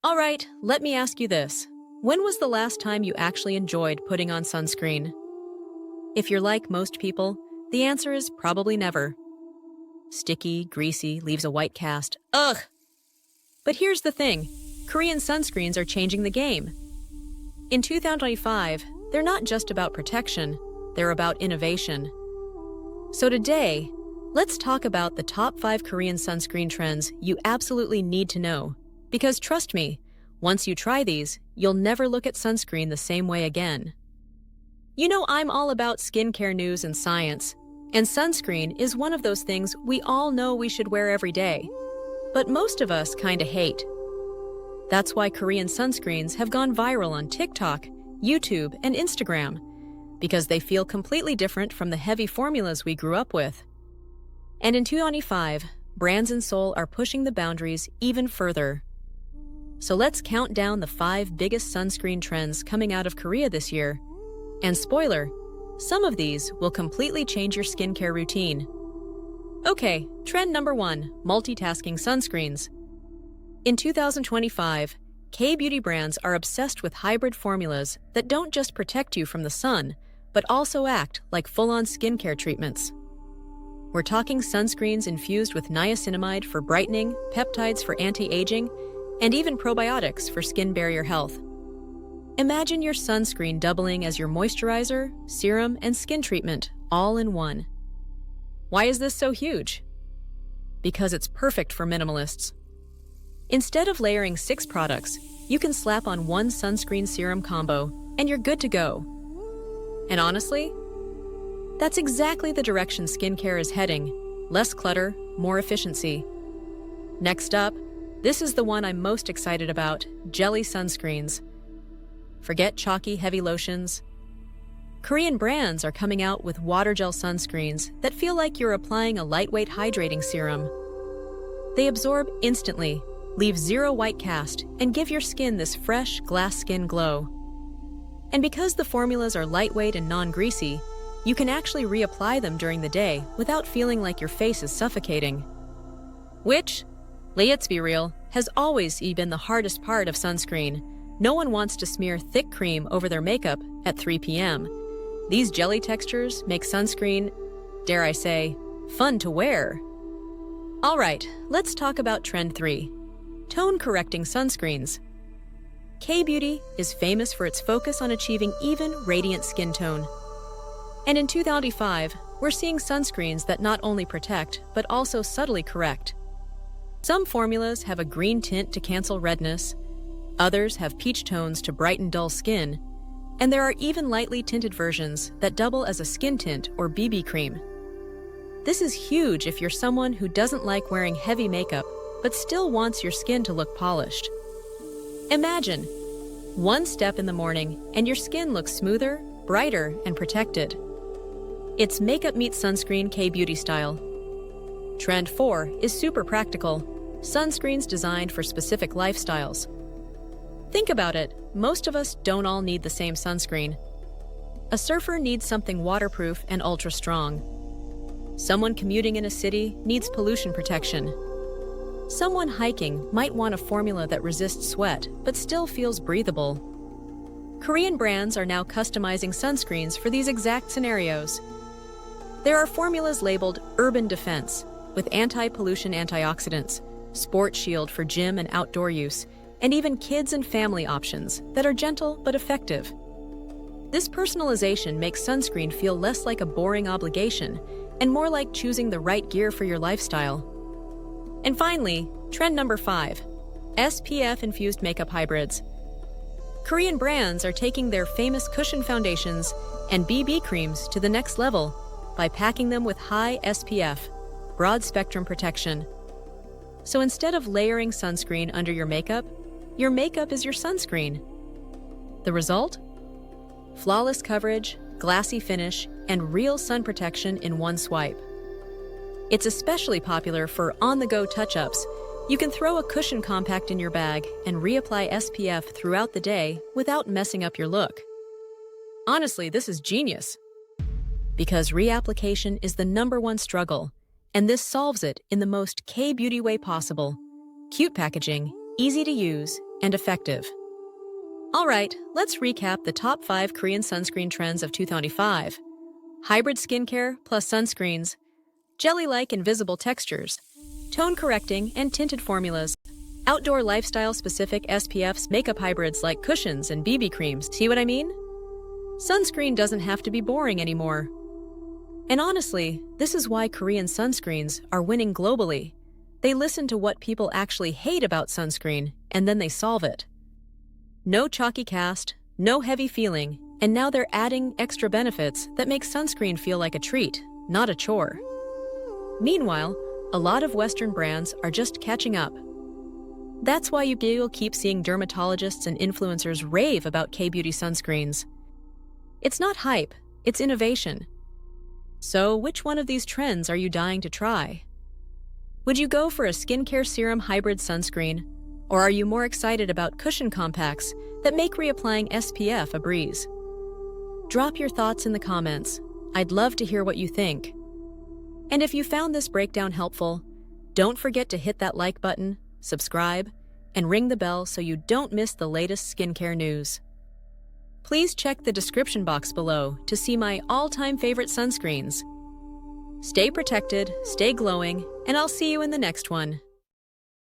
All right, let me ask you this. When was the last time you actually enjoyed putting on sunscreen? If you're like most people, the answer is probably never. Sticky, greasy, leaves a white cast. Ugh! But here's the thing. Korean sunscreens are changing the game. In 2025, they're not just about protection, they're about innovation. So today, let's talk about the top 5 Korean sunscreen trends you absolutely need to know. Because trust me, once you try these, you'll never look at sunscreen the same way again. You know, I'm all about skincare news and science, and sunscreen is one of those things we all know we should wear every day. But most of us kinda hate. That's why Korean sunscreens have gone viral on TikTok, YouTube, and Instagram, because they feel completely different from the heavy formulas we grew up with. And in 2025, brands in Seoul are pushing the boundaries even further. So let's count down the 5 biggest sunscreen trends coming out of Korea this year. And spoiler, some of these will completely change your skincare routine. Okay, trend number 1, multitasking sunscreens. In 2025, KBeauty brands are obsessed with hybrid formulas that don't just protect you from the sun, but also act like full-on skincare treatments. We're talking sunscreens infused with niacinamide for brightening, peptides for anti-aging, and even probiotics for skin barrier health. Imagine your sunscreen doubling as your moisturizer, serum, and skin treatment all in one. Why is this so huge? Because it's perfect for minimalists. Instead of layering 6 products, you can slap on one sunscreen serum combo, and you're good to go. And honestly, that's exactly the direction skincare is heading. Less clutter, more efficiency. Next up, this is the one I'm most excited about, jelly sunscreens. Forget chalky, heavy lotions. Korean brands are coming out with water gel sunscreens that feel like you're applying a lightweight hydrating serum. They absorb instantly, leave 0 white cast, and give your skin this fresh, glass skin glow. And because the formulas are lightweight and non-greasy, you can actually reapply them during the day without feeling like your face is suffocating. Which, let's be real, has always been the hardest part of sunscreen. No one wants to smear thick cream over their makeup at 3 p.m. These jelly textures make sunscreen, dare I say, fun to wear. All right, let's talk about trend 3. Tone-correcting sunscreens. KBeauty is famous for its focus on achieving even, radiant skin tone. And in 2025, we're seeing sunscreens that not only protect, but also subtly correct. Some formulas have a green tint to cancel redness, others have peach tones to brighten dull skin, and there are even lightly tinted versions that double as a skin tint or BB cream. This is huge if you're someone who doesn't like wearing heavy makeup, but still wants your skin to look polished. Imagine, one step in the morning and your skin looks smoother, brighter, and protected. It's makeup meets sunscreen KBeauty style. Trend 4 is super practical, sunscreens designed for specific lifestyles. Think about it, most of us don't all need the same sunscreen. A surfer needs something waterproof and ultra strong. Someone commuting in a city needs pollution protection. Someone hiking might want a formula that resists sweat, but still feels breathable. Korean brands are now customizing sunscreens for these exact scenarios. There are formulas labeled Urban Defense, with anti-pollution antioxidants, Sport Shield for gym and outdoor use, and even kids and family options that are gentle but effective. This personalization makes sunscreen feel less like a boring obligation and more like choosing the right gear for your lifestyle. And finally, trend number 5, SPF-infused makeup hybrids. Korean brands are taking their famous cushion foundations and BB creams to the next level by packing them with high SPF, broad-spectrum protection. So instead of layering sunscreen under your makeup is your sunscreen. The result? Flawless coverage, glassy finish, and real sun protection in one swipe. It's especially popular for on-the-go touch-ups. You can throw a cushion compact in your bag and reapply SPF throughout the day without messing up your look. Honestly, this is genius. Because reapplication is the #1 struggle, and this solves it in the most KBeauty way possible. Cute packaging, easy to use, and effective. Alright, let's recap the top 5 Korean sunscreen trends of 2025. Hybrid skincare plus sunscreens, jelly-like invisible textures, tone-correcting and tinted formulas, outdoor lifestyle-specific SPFs, makeup hybrids like cushions and BB creams. See what I mean? Sunscreen doesn't have to be boring anymore. And honestly, this is why Korean sunscreens are winning globally. They listen to what people actually hate about sunscreen, and then they solve it. No chalky cast, no heavy feeling, and now they're adding extra benefits that make sunscreen feel like a treat, not a chore. Meanwhile, a lot of Western brands are just catching up. That's why you'll keep seeing dermatologists and influencers rave about KBeauty sunscreens. It's not hype, it's innovation. So, which one of these trends are you dying to try? Would you go for a skincare serum hybrid sunscreen, or are you more excited about cushion compacts that make reapplying SPF a breeze? Drop your thoughts in the comments. I'd love to hear what you think. And if you found this breakdown helpful, don't forget to hit that like button, subscribe, and ring the bell so you don't miss the latest skincare news. Please check the description box below to see my all-time favorite sunscreens. Stay protected, stay glowing, and I'll see you in the next one.